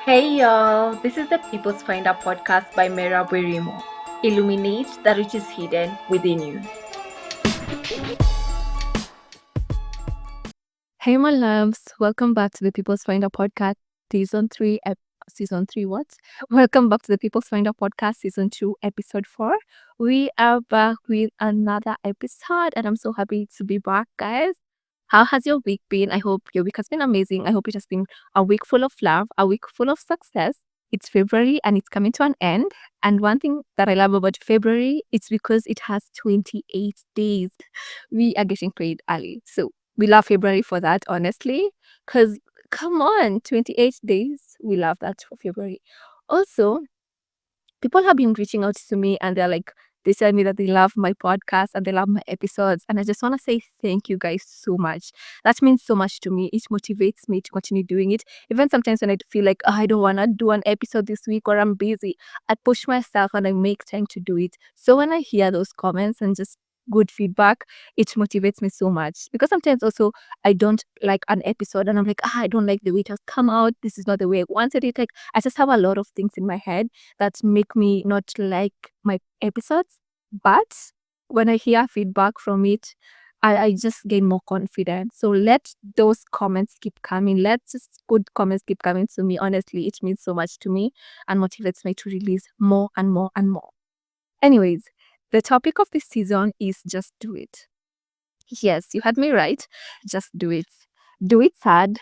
Hey y'all, this is the People's Finder podcast by Mera Berimo. Illuminate that which is hidden within you. Hey, my loves, welcome back to the People's Finder podcast, season 3. Season 3, what? Welcome back to the People's Finder podcast, season 2, episode 4. We are back with another episode, and I'm so happy to be back, guys. How has your week been? I hope your week has been amazing. I hope it has been a week full of love, a week full of success. It's February and it's coming to an end. And one thing that I love about February is because it has 28 days. We are getting paid early. So we love February for that, honestly. Because come on, 28 days. We love that for February. Also, people have been reaching out to me and they tell me that they love my podcast and they love my episodes. And I just want to say thank you guys so much. That means so much to me. It motivates me to continue doing it. Even sometimes when I feel like, I don't want to do an episode this week or I'm busy, I push myself and I make time to do it. So when I hear those comments and just good feedback, it motivates me so much. Because sometimes also I don't like an episode and I'm like, I don't like the way it has come out. This is not the way I wanted it. Like I just have a lot of things in my head that make me not like my episodes. But when I hear feedback from it, I just gain more confidence. So let those comments keep coming. Let just good comments keep coming to me. Honestly, it means so much to me and motivates me to release more and more and more. Anyways, the topic of this season is just do it. Yes, you had me right. Just do it. Do it sad,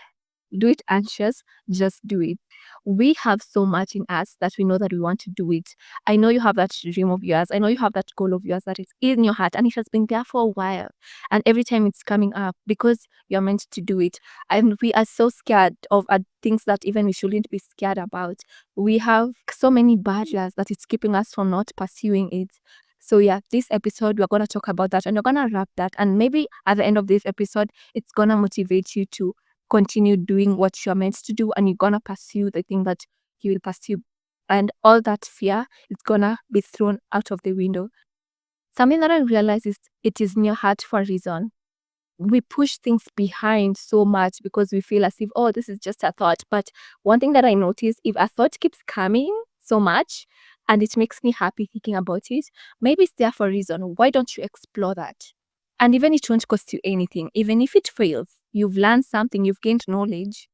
do it anxious, just do it. We have so much in us that we know that we want to do it. I know you have that dream of yours. I know you have that goal of yours that is in your heart and it has been there for a while. And every time it's coming up because you're meant to do it. And we are so scared of things that even we shouldn't be scared about. We have so many barriers that it's keeping us from not pursuing it. So yeah, this episode we're gonna talk about that and we're gonna wrap that. And maybe at the end of this episode, it's gonna motivate you to continue doing what you're meant to do and you're gonna pursue the thing that you will pursue. And all that fear is gonna be thrown out of the window. Something that I realize is it is in your heart for a reason. We push things behind so much because we feel as if, oh, this is just a thought. But one thing that I notice, if a thought keeps coming so much and it makes me happy thinking about it, maybe it's there for a reason. Why don't you explore that? And even it won't cost you anything. Even if it fails, you've learned something, you've gained knowledge.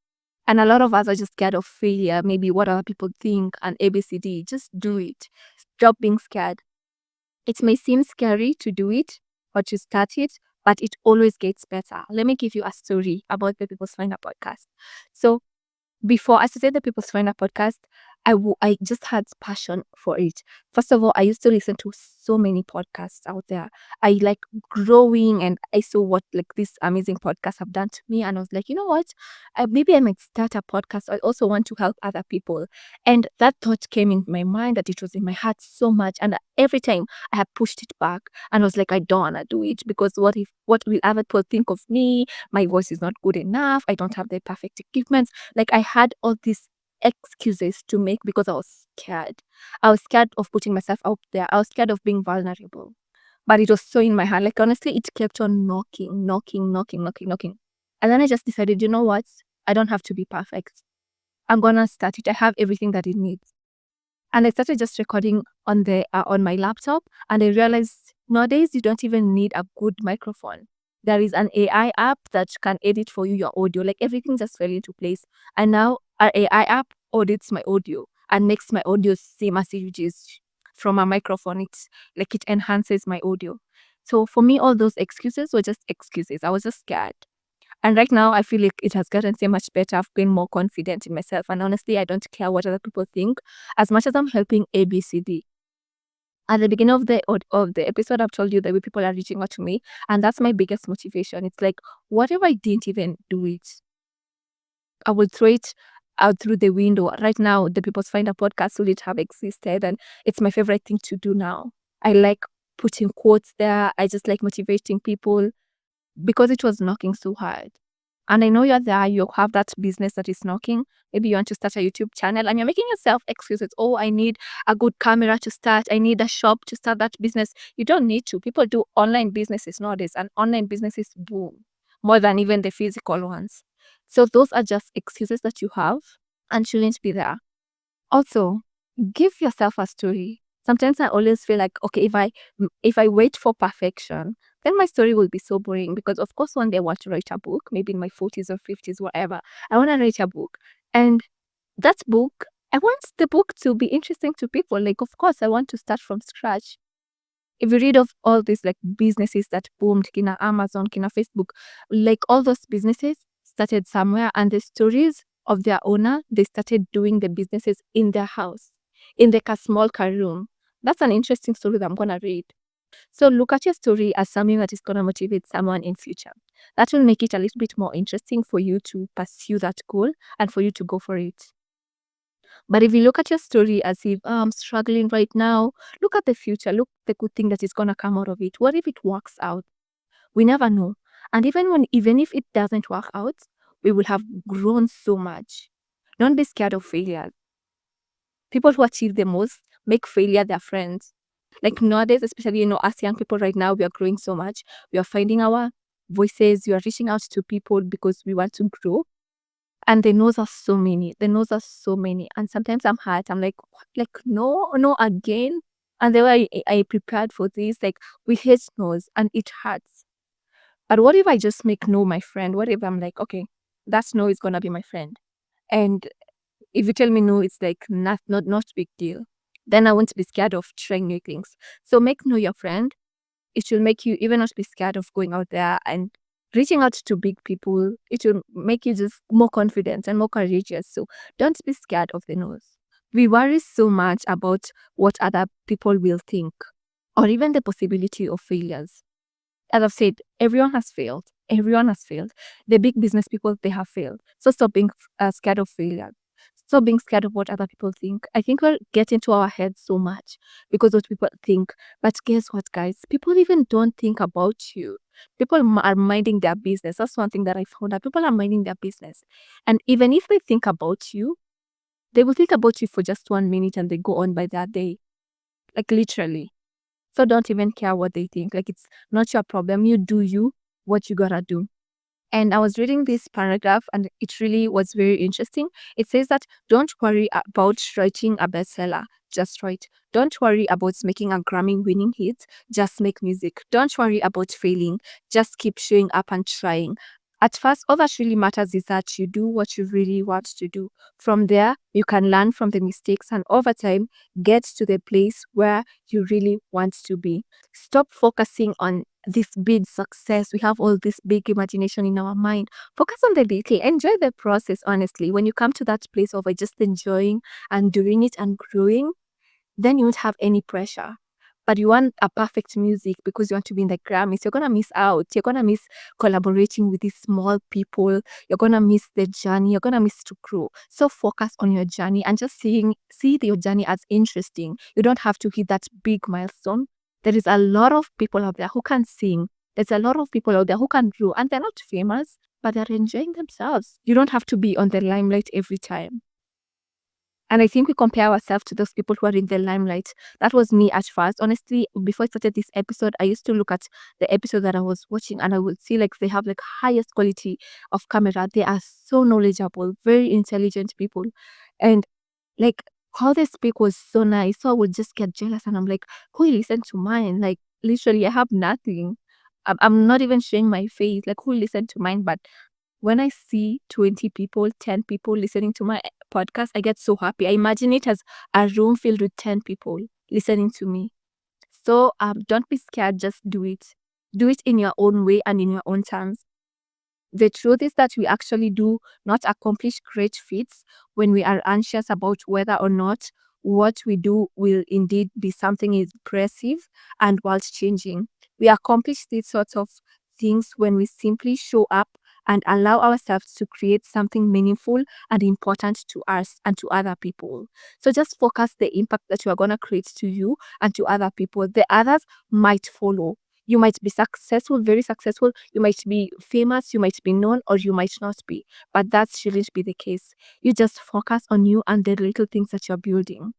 And a lot of us are just scared of failure, maybe what other people think and ABCD. Just do it. Stop being scared. It may seem scary to do it or to start it, but it always gets better. Let me give you a story about the People's Finder podcast. So before I started the People's Finder podcast, I just had passion for it. First of all, I used to listen to so many podcasts out there. I like growing and I saw what like these amazing podcasts have done to me. And I was like, you know what? Maybe I might start a podcast. I also want to help other people. And that thought came in my mind that it was in my heart so much. And every time I had pushed it back and I was like, I don't want to do it because what will other people think of me? My voice is not good enough. I don't have the perfect equipment. Like I had all these excuses to make because I was scared. I was scared of putting myself out there. I was scared of being vulnerable. But it was so in my heart. Like honestly, it kept on knocking. And then I just decided, you know what? I don't have to be perfect. I'm gonna start it. I have everything that it needs. And I started just recording on my laptop, and I realized nowadays you don't even need a good microphone. There is an AI app that can edit for you your audio. Like everything just fell into place. And now our AI app audits my audio and makes my audio seem as if it is from a microphone. It's like it enhances my audio. So for me, all those excuses were just excuses. I was just scared. And right now, I feel like it has gotten so much better. I've been more confident in myself. And honestly, I don't care what other people think as much as I'm helping ABCD. At the beginning of the episode, I've told you that people are reaching out to me. And that's my biggest motivation. It's like, what if I didn't even do it? I would throw it out through the window. Right now, the People's Finder podcast wouldn't have existed. And it's my favorite thing to do now. I like putting quotes there. I just like motivating people because it was knocking so hard. And I know you're there, you have that business that is knocking. Maybe you want to start a YouTube channel and you're making yourself excuses. Oh, I need a good camera to start. I need a shop to start that business. You don't need to. People do online businesses nowadays and online businesses boom more than even the physical ones. So those are just excuses that you have and shouldn't be there. Also, give yourself a story. Sometimes I always feel like, okay, if I wait for perfection, then my story will be so boring, because of course one day I want to write a book, maybe in my 40s or 50s, whatever. I want to write a book. And that book, I want the book to be interesting to people. Like, of course, I want to start from scratch. If you read of all these like businesses that boomed, kina Amazon, kina Facebook, like all those businesses started somewhere, and the stories of their owner, they started doing the businesses in their house, in like a small car room. That's an interesting story that I'm gonna read. So look at your story as something that is gonna motivate someone in future. That will make it a little bit more interesting for you to pursue that goal and for you to go for it. But if you look at your story as if, oh, I'm struggling right now, look at the future. Look the good thing that is gonna come out of it. What if it works out? We never know. And even if it doesn't work out, we will have grown so much. Don't be scared of failure. People who achieve the most make failure their friends. Like nowadays, especially us young people right now, we are growing so much. We are finding our voices. We are reaching out to people because we want to grow. And the no's are so many. The no's are so many. And sometimes I'm hurt. I'm like, what? Like, no, no, again. And the way I prepared for this, like, we hate no's and it hurts. But what if I just make no my friend? What if I'm like, okay, that's no is gonna be my friend. And if you tell me no, it's like not big deal. Then I won't be scared of trying new things. So make no your friend. It will make you even not be scared of going out there and reaching out to big people. It will make you just more confident and more courageous. So don't be scared of the no's. We worry so much about what other people will think, or even the possibility of failures. As I've said, everyone has failed. Everyone has failed. The big business people, they have failed. So stop being scared of failure. Stop being scared of what other people think. I think we'll get into our heads so much because what people think. But guess what, guys? People even don't think about you. People are minding their business. That's one thing that I found out. People are minding their business. And even if they think about you, they will think about you for just 1 minute and they go on by their day. Like literally. So don't even care what they think. Like it's not your problem. You do you, what you gotta do. And I was reading this paragraph and it really was very interesting. It says that don't worry about writing a bestseller, just write. Don't worry about making a Grammy winning hit, just make music. Don't worry about failing, just keep showing up and trying. At first, all that really matters is that you do what you really want to do. From there, you can learn from the mistakes and over time get to the place where you really want to be. Stop focusing on this big success. We have all this big imagination in our mind. Focus on the little. Enjoy the process, honestly. When you come to that place of just enjoying and doing it and growing, then you won't have any pressure. But you want a perfect music because you want to be in the Grammys, you're gonna miss out. You're gonna miss collaborating with these small people. You're gonna miss the journey. You're gonna miss to grow. So focus on your journey and just see your journey as interesting. You don't have to hit that big milestone. There is a lot of people out there who can sing. There's a lot of people out there who can grow, and they're not famous, but they're enjoying themselves. You don't have to be on the limelight every time. And I think we compare ourselves to those people who are in the limelight. That was me at first. Honestly, before I started this episode, I used to look at the episode that I was watching and I would see like they have like highest quality of camera. They are so knowledgeable, very intelligent people. And like how they speak was so nice. So I would just get jealous and I'm like, who will listen to mine? Like literally I have nothing. I'm not even showing my face. Like who will listen to mine? But when I see 20 people, 10 people listening to my podcast, I get so happy. I imagine it as a room filled with 10 people listening to me. So don't be scared, just do it. Do it in your own way and in your own terms. The truth is that we actually do not accomplish great feats when we are anxious about whether or not what we do will indeed be something impressive and world changing. We accomplish these sorts of things when we simply show up and allow ourselves to create something meaningful and important to us and to other people. So just focus the impact that you are going to create to you and to other people. The others might follow. You might be successful, very successful. You might be famous, you might be known, or you might not be. But that shouldn't be the case. You just focus on you and the little things that you're building.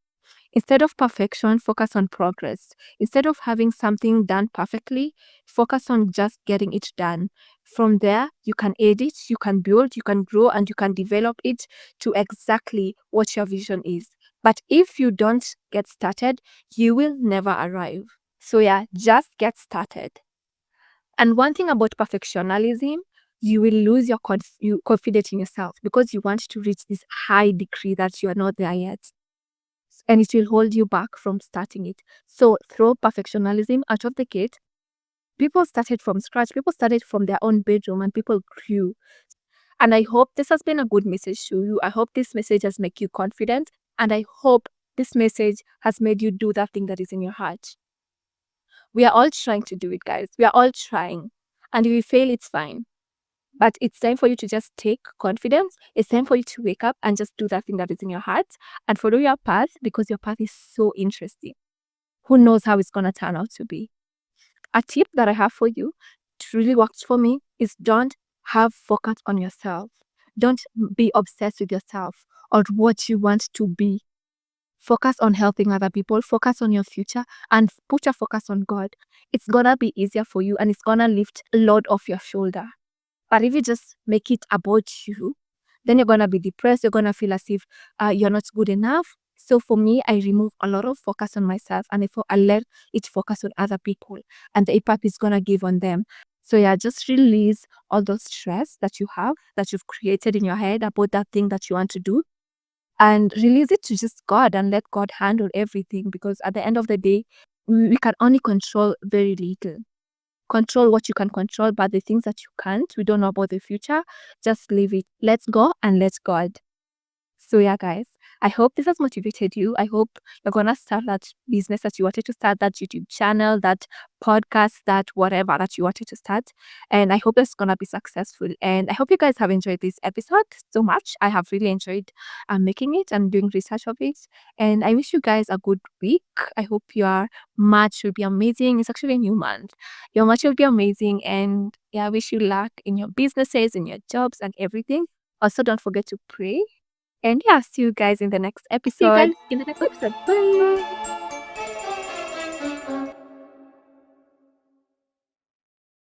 Instead of perfection, focus on progress. Instead of having something done perfectly, focus on just getting it done. From there, you can edit, you can build, you can grow, and you can develop it to exactly what your vision is. But if you don't get started, you will never arrive. So yeah, just get started. And one thing about perfectionism, you will lose your confidence in yourself because you want to reach this high degree that you are not there yet. And it will hold you back from starting it. So throw perfectionism out of the gate. People started from scratch. People started from their own bedroom and people grew. And I hope this has been a good message to you. I hope this message has made you confident. And I hope this message has made you do that thing that is in your heart. We are all trying to do it, guys. We are all trying. And if we fail, it's fine. But it's time for you to just take confidence. It's time for you to wake up and just do that thing that is in your heart and follow your path because your path is so interesting. Who knows how it's going to turn out to be? A tip that I have for you, it really works for me, is don't have focus on yourself. Don't be obsessed with yourself or what you want to be. Focus on helping other people, focus on your future, and put your focus on God. It's gonna be easier for you and it's gonna lift a load off your shoulder. But if you just make it about you, then you're gonna be depressed. You're gonna feel as if you're not good enough. So for me, I remove a lot of focus on myself and I let it focus on other people, and the impact is gonna give on them. So yeah, just release all those stress that you have, that you've created in your head about that thing that you want to do, and release it to just God and let God handle everything. Because at the end of the day, we can only control very little. Control what you can control, but the things that you can't, we don't know about the future, just leave it. Let's go and let God. So yeah, guys, I hope this has motivated you. I hope you're gonna start that business that you wanted to start, that YouTube channel, that podcast, that whatever that you wanted to start. And I hope it's gonna be successful. And I hope you guys have enjoyed this episode so much. I have really enjoyed making it and doing research of it. And I wish you guys a good week. I hope your March will be amazing. It's actually a new month. Your March will be amazing. And yeah, I wish you luck in your businesses, in your jobs, and everything. Also, don't forget to pray. And yeah, see you guys in the next See you episode. guys in the next episode. Bye.